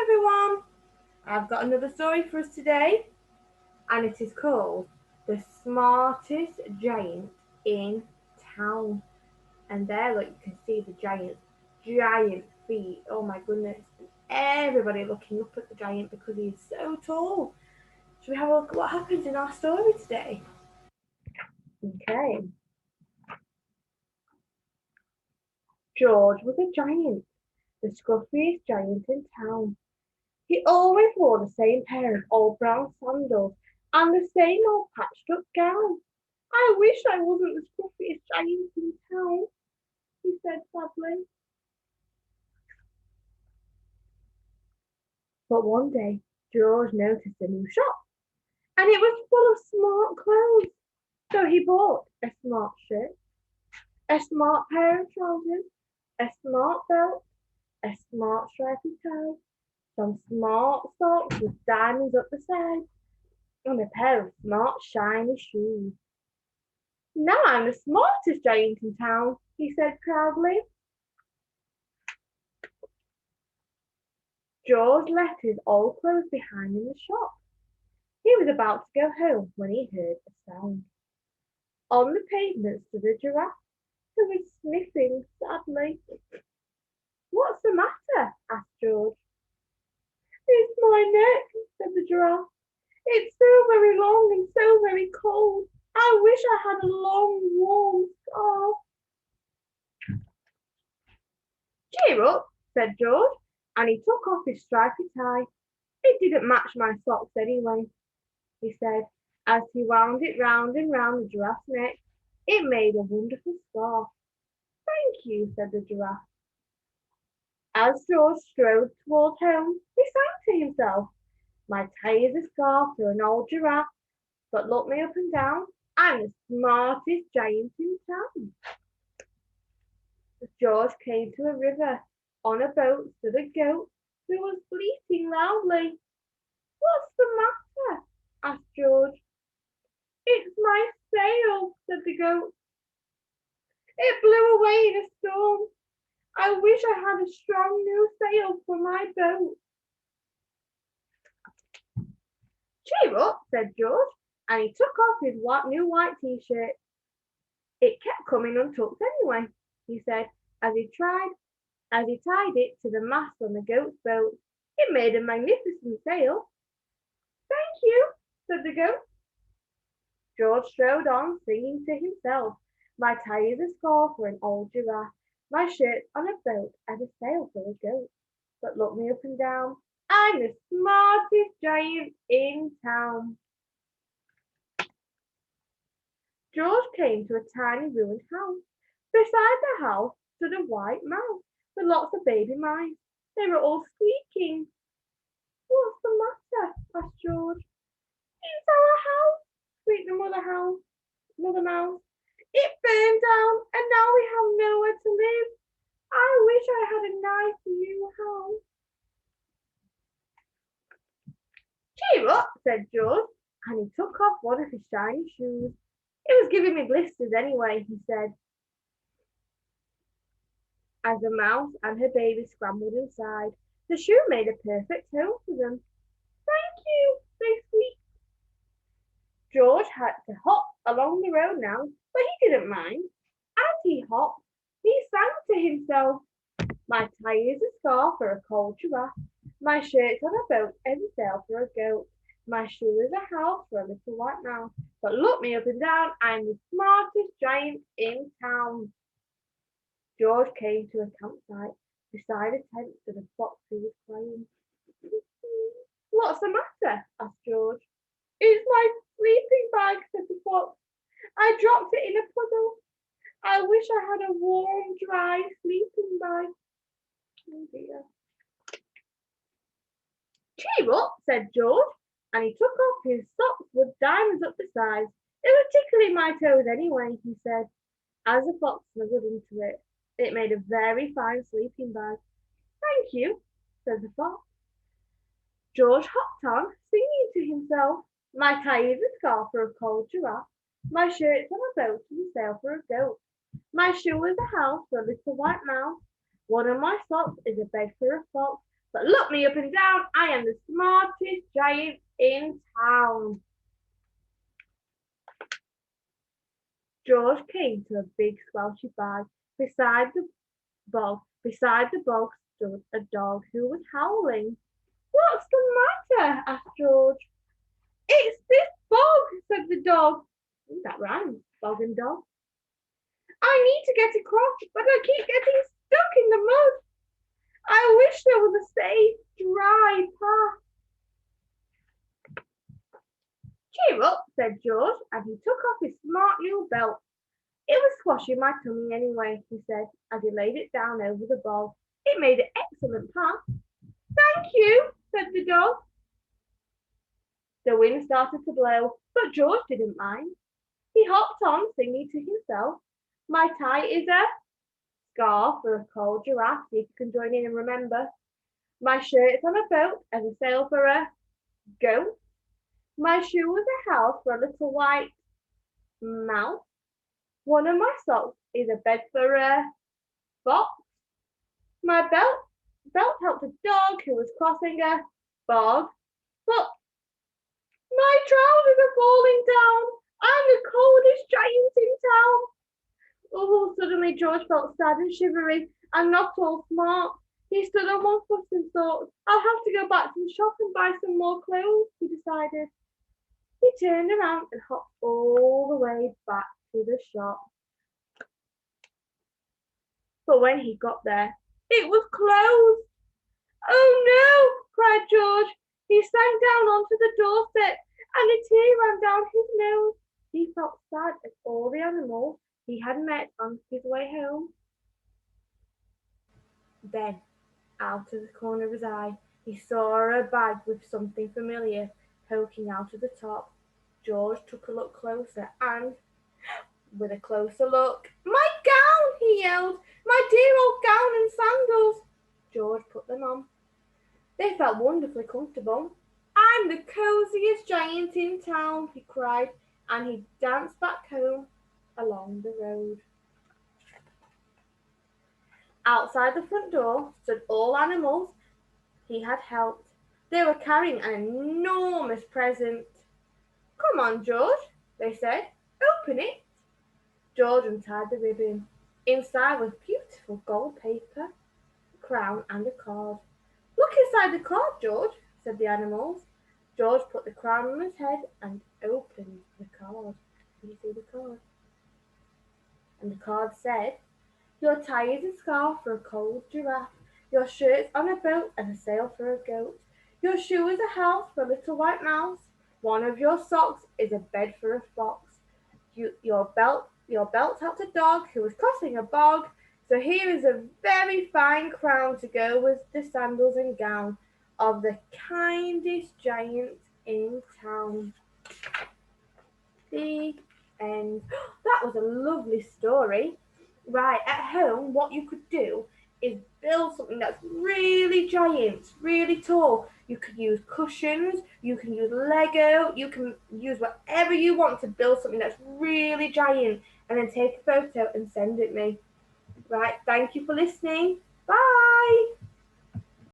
everyone, I've got another story for us today, and it is called The Smartest Giant in Town. And there, look, you can see the giant feet. Oh my goodness. Everybody looking up at the giant because he is so tall. Should we have a look at what happens in our story today? Okay. George was a giant, the scruffiest giant in town. He always wore the same pair of old brown sandals and the same old patched up gown. I wish I wasn't the scruffiest giant in town, he said sadly. But one day, George noticed a new shop, and it was full of smart clothes. So he bought a smart shirt, a smart pair of trousers, a smart belt, a smart stripy tie, some smart socks with diamonds up the side, and a pair of smart shiny shoes. Now I'm the smartest giant in town, he said proudly. George left his old clothes behind in the shop. He was about to go home when he heard a sound. On the pavement stood a giraffe who was sniffing sadly. What's the matter? Asked George. It's my neck, said the giraffe. It's so very long and so very cold. I wish I had a long, warm scarf. Cheer up, said George, and he took off his stripy tie. It didn't match my socks anyway, he said, as he wound it round and round the giraffe's neck. It made a wonderful scarf. Thank you, said the giraffe. As George strode towards home, he sang to himself. My tie is a scarf for an old giraffe, but look me up and down, I'm the smartest giant in town. George came to a river. On a boat stood a goat who was bleating loudly. What's the matter? Asked George. It's my sail, said the goat. It blew away in a storm. I wish I had a strong new sail for my boat. Cheer up, said George, and he took off his new white t-shirt. It kept coming untucked anyway, he said, as he tied it to the mast on the goat's boat. It made a magnificent sail. Thank you, said the goat. George strode on, singing to himself. My tie is a scarf for an old giraffe. My shirt's on a boat and a sail for a goat. But look me up and down, I'm the smartest giant in town. George came to a tiny ruined house. Beside the house stood a white mouse with lots of baby mice. They were all squeaking. What's the matter? Asked George. It's our house, squeaked the mother mouse. It burned down and now we have nowhere to live. I wish I had a nice new house. Cheer up, said George, and he took off one of his shiny shoes. It was giving me blisters anyway, he said, as the mouse and her baby scrambled inside. The shoe made a perfect home for them. Thank you, they squeaked. George had to hop along the road now, but he didn't mind. As he hopped, he sang to himself. My tie is a scarf for a cold giraffe. My shirt's on a boat and a sail for a goat. My shoe is a house for a little white mouse. But look me up and down, I'm the smartest giant in town. George came to a campsite. Beside a tent stood a fox who was crying. What's the matter? Asked George. It's my sleeping bag, said the fox. I dropped it in a puddle. I wish I had a warm, dry sleeping bag. Oh dear. Cheer up, said George, and he took off his socks with diamonds up the sides. It was tickling my toes anyway, he said, as the fox snuggled into it. It made a very fine sleeping bag. Thank you, said the fox. George hopped on, singing to himself. My tie is a scarf for a cold giraffe. My shirt's on a boat and a sail for a goat. My shoe is a house for a little white mouse. One of my socks is a bed for a fox. But look me up and down, I am the smartest giant in town. George came to a big squelchy bog. Beside the bog stood a dog who was howling. What's the matter? Asked George. It's this bog, said the dog. Ooh, that rhymes, bog and dog. I need to get across, but I keep getting stuck in the mud. I wish there was a safe, dry path. Cheer up, said George, and he took off his smart new belt. It was squashing my tummy anyway, he said, as he laid it down over the bog. It made an excellent path. Thank you, said the dog. The wind started to blow, but George didn't mind. He hopped on, singing to himself. My tie is a scarf for a cold giraffe. See if you can join in and remember. My shirt is on a boat as a sail for a goat. My shoe was a house for a little white mouse. One of my socks is a bed for a fox. My belt helped a dog who was crossing a bog. But my trousers are falling down. I'm the coldest giant in town. Oh, suddenly George felt sad and shivery and not all smart. He stood on one foot and thought, I'll have to go back to the shop and buy some more clothes, he decided. He turned around and hopped all the way back to the shop. But when he got there, it was closed. Oh no, cried George. He sank down onto the doorstep and a tear ran down his nose. He felt sad at all the animals he had met on his way home. Then, out of the corner of his eye, he saw a bag with something familiar poking out of the top. George took a look closer and, with a closer look, my gown, he yelled, my dear old gown and sandals. George put them on. They felt wonderfully comfortable. I'm the coziest giant in town, he cried, and he danced back home along the road. Outside the front door stood all animals he had helped. They were carrying an enormous present. Come on, George, they said. Open it. George untied the ribbon. Inside was beautiful gold paper, a crown, and a card. Look inside the card, George, said the animals. George put the crown on his head and opened the card. Can you see the card? And the card said, your tie is a scarf for a cold giraffe. Your shirt's on a boat and a sail for a goat. Your shoe is a house for a little white mouse. One of your socks is a bed for a fox. Your belt helped a dog who was crossing a bog. So here is a very fine crown to go with the sandals and gown of the kindest giant in town. The end. That was a lovely story. Right, at home, what you could do is build something that's really giant, really tall. You could use cushions, you can use Lego, you can use whatever you want to build something that's really giant and then take a photo and send it me. Right, thank you for listening. Bye.